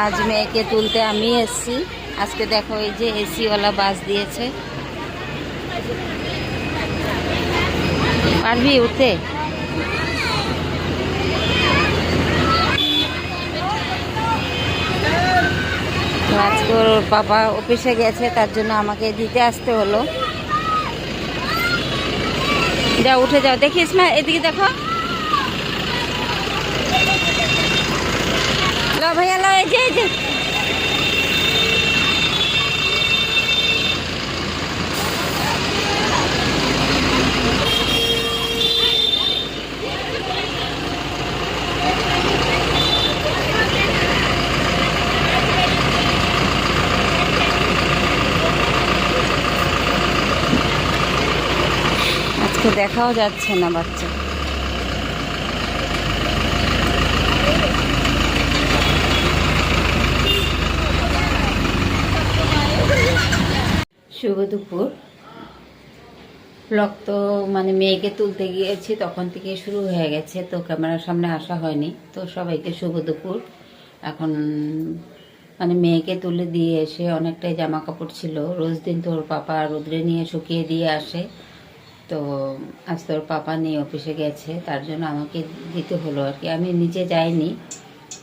আজ মেয়েকে তুলতে আমি এসেছি। আজকে দেখো এই যে এসিওয়ালা বাস দিয়েছে, পারবি উঠতে? তো আজকে ওর পাপা অফিসে গেছে, তার জন্য আমাকে দিতে আসতে হলো। যা উঠে যাও, দেখিস না, এদিকে দেখো। লো ভাইয়া লো, এই যে এই যে আজকে দেখাও যাচ্ছে না বাচ্চা। শুভ দুপুর। ব্লগ তো মানে মেয়েকে তুলতে গিয়েছি তখন থেকে শুরু হয়ে গেছে, তো ক্যামেরার সামনে আসা হয়নি। তো সবাইকে শুভ দুপুর। এখন মানে মেয়েকে তুলে দিয়ে এসে অনেকটাই জামা কাপড় ছিল, রোজ দিন তো ওর পাপা রোদ্রে নিয়ে শুকিয়ে দিয়ে আসে। তো আজ তো ওর পাপা নিয়ে অফিসে গেছে, তার জন্য আমাকে দিতে হলো আর কি। আমি নিচে যাইনি,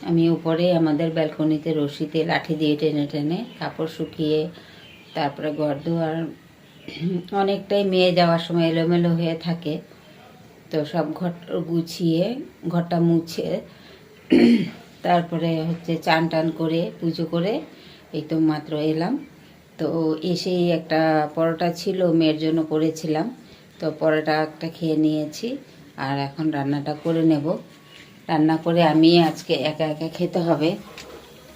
আমি উপরে আমাদের ব্যালকনিতে রশিতে লাঠি দিয়ে টেনে টেনে কাপড় শুকিয়ে তারপরে ঘর দুয়ার অনেকটাই মেয়ে যাওয়ার সময় এলোমেলো হয়ে থাকে, তো সব ঘর গুছিয়ে ঘরটা মুছে তারপরে হচ্ছে চান টান করে পুজো করে এই তো মাত্র এলাম। তো এসেই একটা পরোটা ছিল, মেয়ের জন্য করেছিলাম, তো পরোটা একটা খেয়ে নিয়েছি। আর এখন রান্নাটা করে নেব। রান্না করে আমি আজকে একা একা খেতে হবে,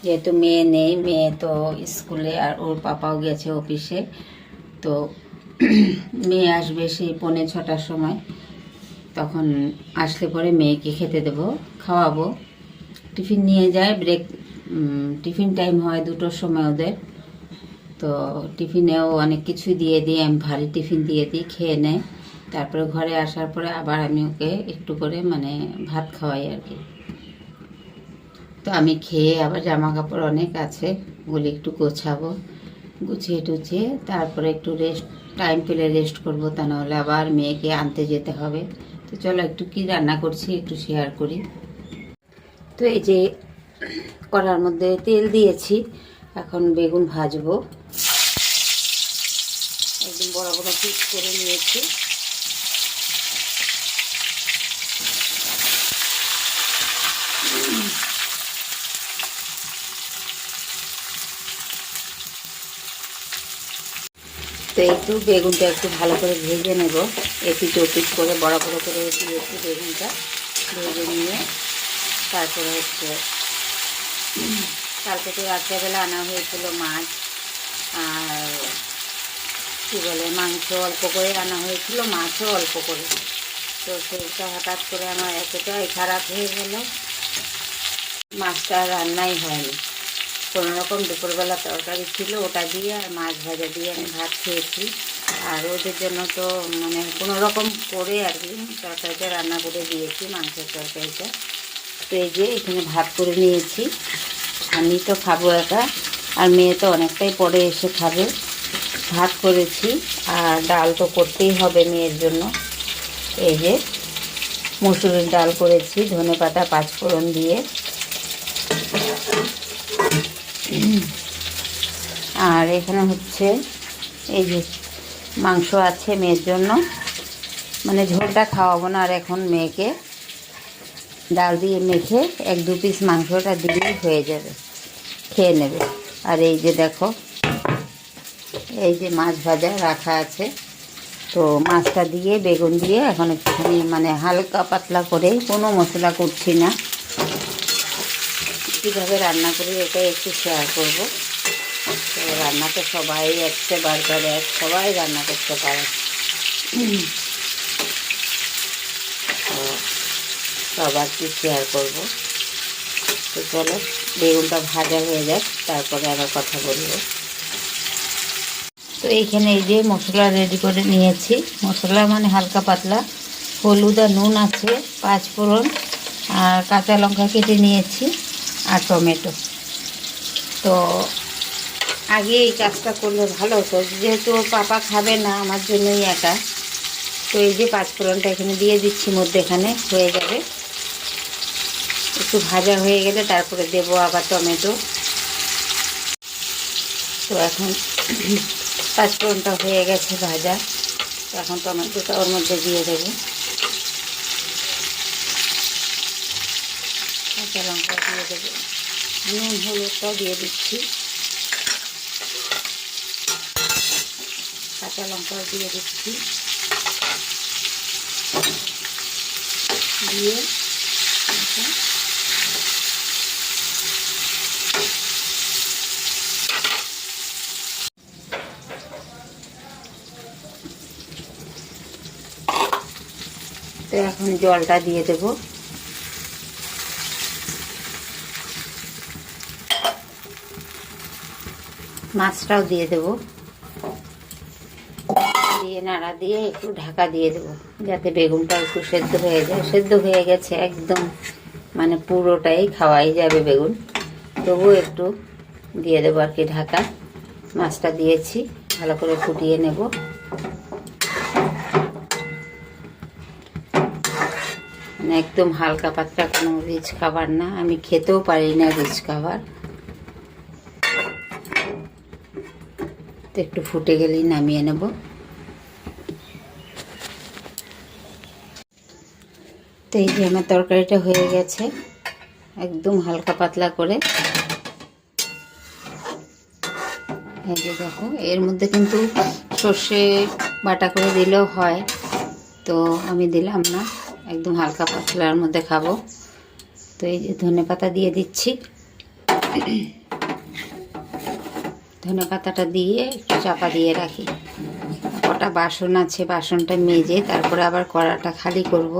যেহেতু মেয়ে নেই, মেয়ে তো স্কুলে আর ওর পাপাও গেছে অফিসে। তো মেয়ে আসবে সেই 5:45 সময়, তখন আসলে পরে মেয়েকে খেতে দেব, খাওয়াবো। টিফিন নিয়ে যায়, টিফিন টাইম হয় 2টোর সময় ওদের। তো টিফিনেও অনেক কিছুই দিয়ে দিই, আমি ভারী টিফিন দিয়ে দিই, খেয়ে নেয়। তারপরে ঘরে আসার পরে আবার আমি ওকে একটু করে মানে ভাত খাওয়াই আর কি। তো আমি খেয়ে আবার জামা কাপড় অনেক আছে, ওগুলো একটু গোছাবো, গুছিয়ে টুছিয়ে তারপরে একটু রেস্ট, টাইম পেলে রেস্ট করবো, তা নাহলে আবার মেয়েকে আনতে যেতে হবে। তো চলো একটু কি রান্না করছি একটু শেয়ার করি। তো এই যে কড়ার মধ্যে তেল দিয়েছি, এখন বেগুন ভাজবো। একদম বড় বড় পিস করে নিয়েছি। তো একটু বেগুনটা একটু ভালো করে ভেজে নেব, এপিট ওপিট করে বড় বড় করে দিয়েছি বেগুনটা। ভেজে নিয়ে তারপরে হচ্ছে কালকে রাত্রেবেলা আনা হয়েছিল মাছ আর কী বলে মাংস অল্প করে আনা হয়েছিল, মাছও অল্প করে। তো সেটা হঠাৎ করে আমার এতটাই খারাপ হয়ে গেল, মাছটা রান্নাই হয়নি। কোনোরকম দুপুরবেলা তরকারি ছিল, ওটা দিয়ে আর মাছ ভাজা দিয়ে আমি ভাত খেয়েছি। আর ওদের জন্য তো মানে কোনো রকম করে আর কি তরকারিটা রান্না করে দিয়েছি, মাংসের তরকারিটা। তো এই যে এখানে ভাত করে নিয়েছি, আমি তো খাবো একা, আর মেয়ে তো অনেকটাই পরে এসে খাবে। ভাত করেছি আর ডাল তো করতেই হবে মেয়ের জন্য। এই যে মসুরের ডাল করেছি, ধনেপাতা 5 ফোড়ন দিয়ে। আর এখানে হচ্ছে এই যে মাংস আছে মেয়ের জন্য, মানে ঝোলটা খাওয়াবো না, আর এখন মেয়েকে ডাল দিয়ে মেখে 1-2 পিস মাংসটা দিলেই হয়ে যাবে, খেয়ে নেবে। আর এই যে দেখো এই যে মাছ ভাজা রাখা আছে, তো মাছটা দিয়ে বেগুন দিয়ে এখন একটুখানি মানে হালকা পাতলা করে, কোনো মশলা করছি না, কীভাবে রান্না করি এটাই একটু শেয়ার করব। তো রান্না তো সবাই একটা বারবার এক সবাই রান্না করতে পারে, তো সবার কি শেয়ার করব। তো চলো বেগুনটা ভাজা হয়ে যাক, তারপরে আবার কথা বলবো। তো এইখানে এই যে মশলা রেডি করে নিয়েছি, মশলা মানে হালকা পাতলা, হলুদ আর নুন আছে, 5 ফোড়ন আর কাঁচা লঙ্কা কেটে নিয়েছি আর টমেটো। তো আগে এই কাজটা করলে ভালো হতো, যেহেতু ওর পাপা খাবে না, আমার জন্যই একা। তো এই যে পাঁচফোড়নটা এখানে দিয়ে দিচ্ছি মধ্যেখানে, হয়ে যাবে। একটু ভাজা হয়ে গেলে তারপরে দেব আবার টমেটো। তো এখন পাঁচফোড়নটা হয়ে গেছে ভাজা, তো এখন টমেটোটা ওর মধ্যে দিয়ে দেবো। কাঁচা লঙ্কা দিয়ে দেবো, নুন হলুদটাও দিয়ে দিচ্ছি, কাঁচা লঙ্কাও দিয়ে দিচ্ছি, দিয়ে তো এখন জলটা দিয়ে দেব। মাছটাও দিয়ে দেব, দিয়ে নাড়া দিয়ে একটু ঢাকা দিয়ে দেব, যাতে বেগুনটা একটু সেদ্ধ হয়ে যায়। সেদ্ধ হয়ে গেছে একদম, মানে পুরোটাই খাওয়াই যাবে বেগুন, তবুও একটু দিয়ে দেবো আর কি ঢাকা। মাছটা দিয়েছি, ভালো করে ফুটিয়ে নেব। মানে একদম হালকা পাতলা, কোনো রিচ খাবার না, আমি খেতেও পারি না রিচ খাবার। তো একটু ফুটে গেলেই নামিয়ে নেব। তো এই যে আমার তরকারিটা হয়ে গেছে, একদম হালকা পাতলা করে। এই যে দেখো, এর মধ্যে কিন্তু সর্ষে বাটা করে দিলেও হয়, তো আমি দিলাম না, একদম হালকা পাতলার মধ্যে খাবো। তো এই যে ধনেপাতা দিয়ে দিচ্ছি, ধনেপাতাটা দিয়ে একটু চাপা দিয়ে রাখি। কটা বাসন আছে, বাসনটা মেজে তারপরে আবার কড়াটা খালি করব।